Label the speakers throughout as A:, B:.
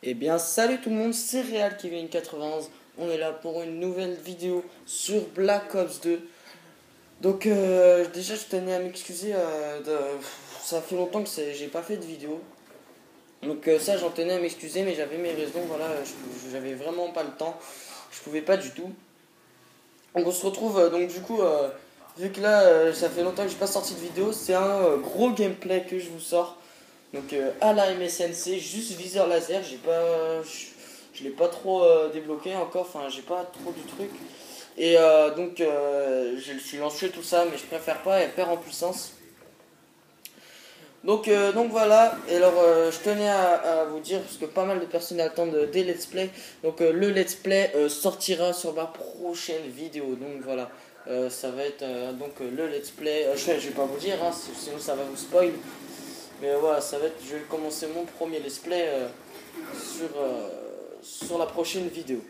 A: Eh bien, salut tout le monde, c'est Real Kevin 91. On est là pour une nouvelle vidéo sur Black Ops 2. Donc, déjà, je tenais à m'excuser. Ça fait longtemps que j'ai pas fait de vidéo. Donc, ça, j'en tenais à m'excuser, mais j'avais mes raisons. Voilà, j'avais vraiment pas le temps. Je pouvais pas du tout. Donc, on se retrouve. Donc, du coup, vu que là, ça fait longtemps que j'ai pas sorti de vidéo, c'est un gros gameplay que je vous sors. Donc à la MSNC, juste viseur laser, je l'ai pas trop débloqué encore, enfin j'ai pas trop du truc. Et j'ai le silencieux tout ça, mais je préfère pas, elle perd en puissance. Donc voilà, et alors je tenais à vous dire, parce que pas mal de personnes attendent des let's play. Donc le let's play sortira sur ma prochaine vidéo. Donc voilà, ça va être le let's play. Je vais pas vous dire, hein, sinon ça va vous spoil. Mais voilà, ça va être, je vais commencer mon premier let's play sur la prochaine vidéo.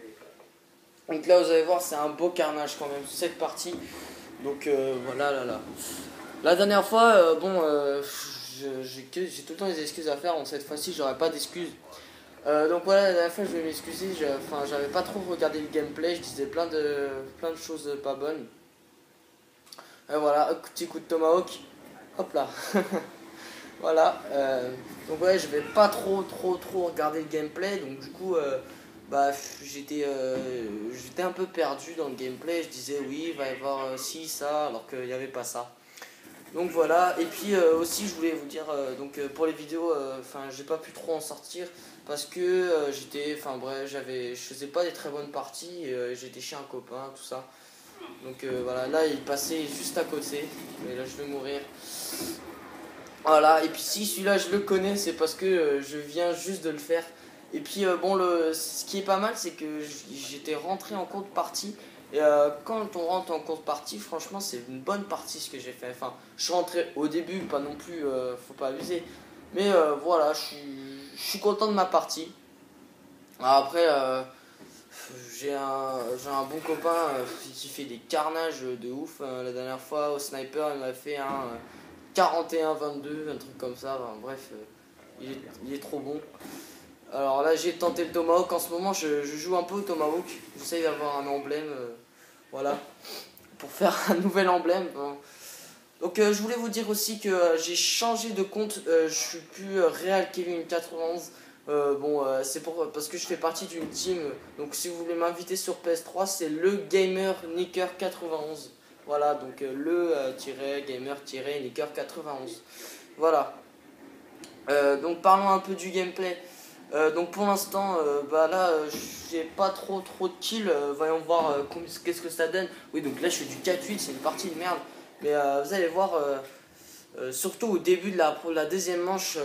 A: Donc là, vous allez voir, c'est un beau carnage quand même, cette partie. Donc voilà, là. La dernière fois, j'ai tout le temps des excuses à faire. Donc cette fois-ci, j'aurai pas d'excuses. Donc voilà, la dernière fois, je vais m'excuser. J'avais pas trop regardé le gameplay. Je disais plein de choses pas bonnes. Et voilà, un petit coup de tomahawk. Hop là. Voilà, donc ouais, je vais pas trop regarder le gameplay, donc du coup, j'étais un peu perdu dans le gameplay. Je disais oui, il va y avoir ci, ça, alors qu'il n'y avait pas ça. Donc voilà, et puis aussi je voulais vous dire, pour les vidéos, j'ai pas pu trop en sortir parce que je faisais pas des très bonnes parties, j'étais chez un copain, tout ça. Donc voilà, là il passait juste à côté, mais là je vais mourir. Voilà, et puis si celui-là je le connais, c'est parce que je viens juste de le faire. Et puis ce qui est pas mal, c'est que j'étais rentré en cours de partie. Et quand on rentre en cours de partie, franchement, c'est une bonne partie ce que j'ai fait. Enfin, je suis rentré au début, pas non plus, faut pas abuser. Mais voilà, je suis content de ma partie. Après, j'ai un bon copain qui fait des carnages de ouf. La dernière fois, au sniper, il m'a fait un 41-22, un truc comme ça. Enfin, bref, il est trop bon. Alors là, j'ai tenté le Tomahawk. En ce moment, je joue un peu au Tomahawk. J'essaye d'avoir un emblème. Voilà. Pour faire un nouvel emblème. Bon. Donc, je voulais vous dire aussi que j'ai changé de compte. Je suis plus Real Kevin 91. C'est parce que je fais partie d'une team. Donc, si vous voulez m'inviter sur PS3, c'est le Gamer Nicker 91. Voilà, donc gamer-nicker 91. Voilà. Donc parlons un peu du gameplay. Donc pour l'instant, j'ai pas trop de kills. Voyons voir qu'est-ce que ça donne. Oui, donc là je fais du 4-8, c'est une partie de merde. Mais vous allez voir, surtout au début de la deuxième manche,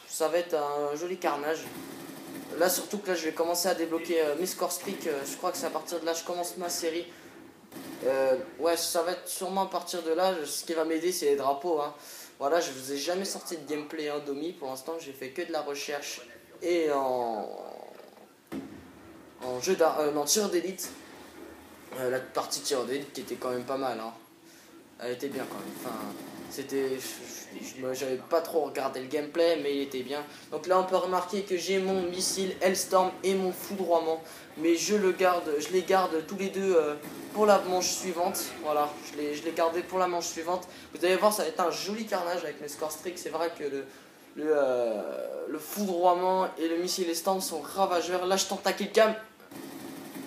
A: ça va être un joli carnage. Là surtout que là je vais commencer à débloquer mes score streaks. Je crois que c'est à partir de là que je commence ma série. Ouais, ça va être sûrement à partir de là. Ce qui va m'aider, c'est les drapeaux. Hein. Voilà, je vous ai jamais sorti de gameplay Indomie. Pour l'instant, j'ai fait que de la recherche et en tir d'élite. La partie tir d'élite qui était quand même pas mal. Hein. Elle était bien quand même. Enfin, j'avais pas trop regardé le gameplay, mais il était bien. Donc là, on peut remarquer que j'ai mon missile Hellstorm et mon foudroiement, mais je les garde tous les deux pour la manche suivante. Voilà, je les gardais pour la manche suivante. Vous allez voir, ça va être un joli carnage avec mes score streaks. C'est vrai que le foudroiement et le missile Hellstorm sont ravageurs. Là, je tente la killcam.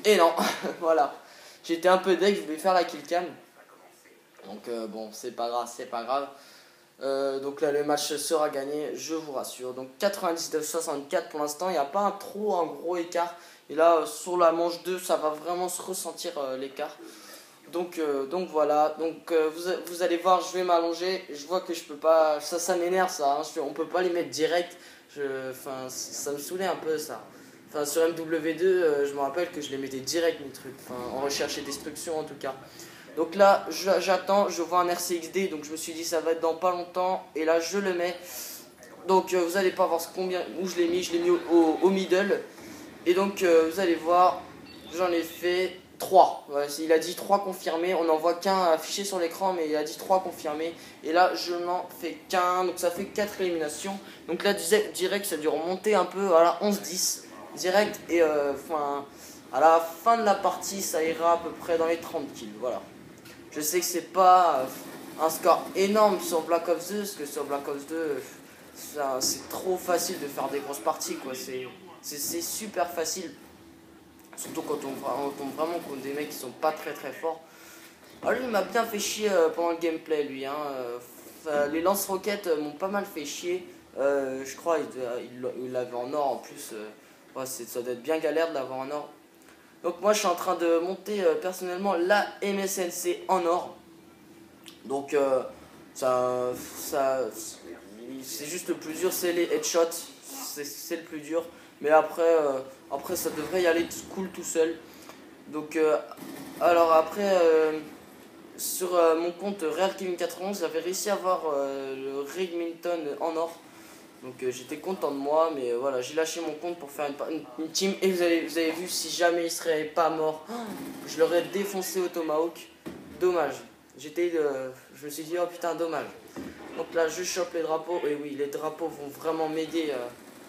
A: Et non, voilà. J'étais un peu deg, je voulais faire la killcam. Donc bon, c'est pas grave. Donc là, le match sera gagné, je vous rassure. Donc 99-64 pour l'instant, il n'y a pas un gros écart. Et là, sur la manche 2, ça va vraiment se ressentir l'écart. Donc voilà, vous allez voir, je vais m'allonger. Je vois que je peux pas, ça m'énerve ça. Hein. On peut pas les mettre direct. Ça me saoulait un peu ça. Enfin, sur MW2, je me rappelle que je les mettais direct mes trucs. Enfin, en recherche et destruction en tout cas. Donc là, j'attends, je vois un RCXD, donc je me suis dit ça va être dans pas longtemps. Et là, je le mets. Donc vous allez pas voir où je l'ai mis au middle. Et donc vous allez voir, j'en ai fait 3. Voilà, il a dit 3 confirmés, on n'en voit qu'un affiché sur l'écran, mais il a dit 3 confirmés. Et là, je n'en fais qu'un, donc ça fait 4 éliminations. Donc là, direct, ça a dû remonter un peu, voilà, 11-10. direct. Et à la fin de la partie, ça ira à peu près dans les 30 kills. Voilà. Je sais que c'est pas un score énorme sur Black Ops 2, parce que sur Black Ops 2, c'est trop facile de faire des grosses parties, quoi. C'est super facile. Surtout quand on tombe vraiment contre des mecs qui sont pas très très forts. Ah, lui, il m'a bien fait chier pendant le gameplay, lui. Hein. Les lance-roquettes m'ont pas mal fait chier. Je crois il l'avait en or en plus. Ouais, ça doit être bien galère de l'avoir en or. Donc moi, je suis en train de monter personnellement la MSNC en or. Donc c'est juste le plus dur, c'est les headshots. C'est le plus dur. Mais après ça devrait y aller cool tout seul. Donc alors après sur mon compte RareKevin91, j'avais réussi à avoir le Regminton en or. Donc j'étais content de moi, mais voilà, j'ai lâché mon compte pour faire une team. Et vous avez vu, si jamais il serait pas mort, je l'aurais défoncé au Tomahawk. Dommage. Je me suis dit, oh putain, dommage. Donc là, je chope les drapeaux. Et oui, les drapeaux vont vraiment m'aider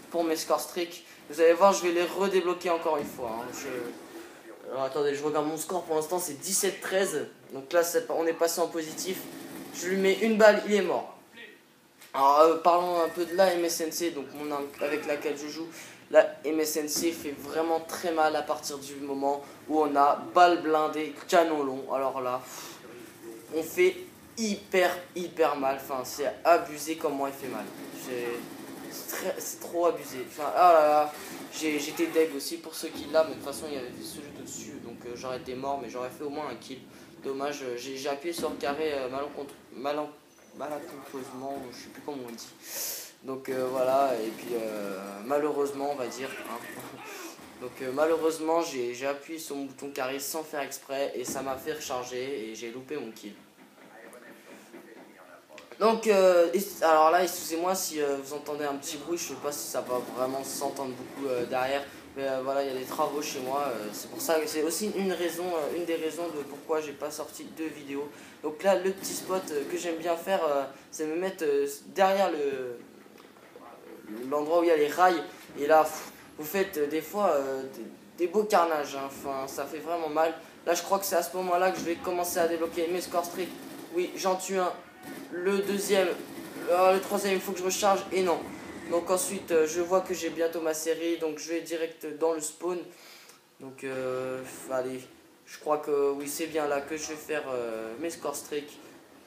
A: pour mes score streaks. Vous allez voir, je vais les redébloquer encore une fois. Hein. Alors attendez, je regarde mon score pour l'instant, c'est 17-13. Donc là, on est passé en positif. Je lui mets une balle, il est mort. Alors parlons un peu de la MSNC, donc mon arme avec laquelle je joue. La MSNC fait vraiment très mal à partir du moment où on a balle blindée, canon long. Alors là, on fait hyper mal. Enfin, c'est abusé comment elle fait mal. C'est trop abusé. Enfin, ah là là, j'étais deg aussi pour ceux qui l'ont, mais de toute façon il y avait celui de dessus, donc j'aurais été mort, mais j'aurais fait au moins un kill. Dommage, j'ai appuyé sur le carré malencontreusement, je sais plus comment on dit. Donc voilà, et puis malheureusement, on va dire. Hein. Donc malheureusement, j'ai appuyé sur mon bouton carré sans faire exprès, et ça m'a fait recharger, et j'ai loupé mon kill. Donc, alors là, excusez-moi si vous entendez un petit bruit, je sais pas si ça va vraiment s'entendre beaucoup derrière, mais voilà, il y a des travaux chez moi, c'est pour ça que c'est aussi une des raisons de pourquoi j'ai pas sorti de vidéo. Donc là, le petit spot que j'aime bien faire, c'est me mettre derrière l'endroit où il y a les rails, et là, vous faites des fois des beaux carnages, hein. Enfin, ça fait vraiment mal. Là, je crois que c'est à ce moment-là que je vais commencer à débloquer mes score streaks. Oui, j'en tue un. Le deuxième, le troisième, il faut que je recharge et non. Donc ensuite, je vois que j'ai bientôt ma série, donc je vais direct dans le spawn. Donc allez, je crois que oui, c'est bien là que je vais faire mes score streaks.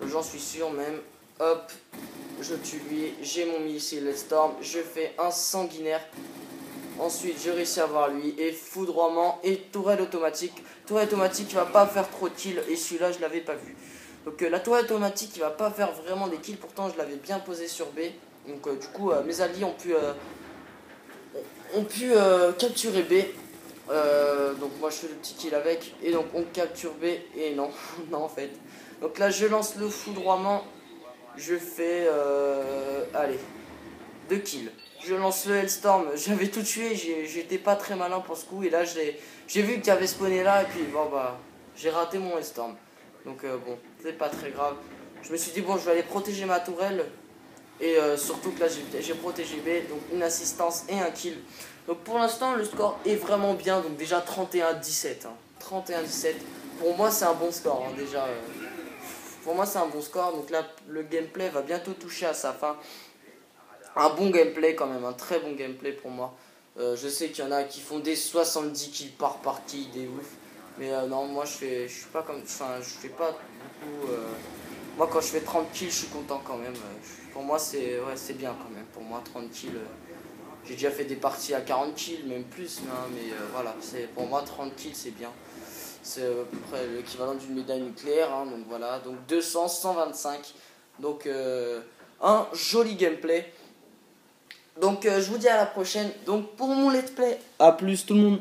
A: J'en suis sûr même. Hop, je tue lui, j'ai mon missile Storm, je fais un sanguinaire. Ensuite, je réussis à avoir lui et foudroiement et tourelle automatique. Tourelle automatique qui va pas faire trop de kills et celui-là, je l'avais pas vu. Donc la tourelle automatique qui va pas faire vraiment des kills, pourtant je l'avais bien posé sur B. Donc du coup mes alliés ont pu capturer B. Donc moi je fais le petit kill avec et donc on capture B et non, non en fait. Donc là je lance le foudroiement, je fais allez, 2 kills. Je lance le Hellstorm, j'avais tout tué, j'étais pas très malin pour ce coup et là j'ai vu qu'il y avait spawné là et puis bon bah j'ai raté mon Hellstorm. Donc bon, c'est pas très grave. Je me suis dit bon, je vais aller protéger ma tourelle. Et surtout que là j'ai protégé B, donc une assistance et un kill. Donc pour l'instant le score est vraiment bien, donc déjà 31-17. Hein. 31-17, pour moi c'est un bon score hein, déjà. Pour moi c'est un bon score, donc là le gameplay va bientôt toucher à sa fin. Un bon gameplay quand même, un très bon gameplay pour moi. Je sais qu'il y en a qui font des 70 kills par partie, des ouf. Mais non, moi je suis pas comme, enfin je fais pas beaucoup. Moi quand je fais 30 kills, je suis content quand même. Pour moi c'est bien quand même. Pour moi 30 kills, j'ai déjà fait des parties à 40 kills, même plus. Hein, mais voilà, pour moi 30 kills c'est bien. C'est à peu près l'équivalent d'une médaille nucléaire. Hein, donc voilà, donc 200, 125. Donc un joli gameplay. Donc je vous dis à la prochaine. Donc pour mon let's play, à plus tout le monde.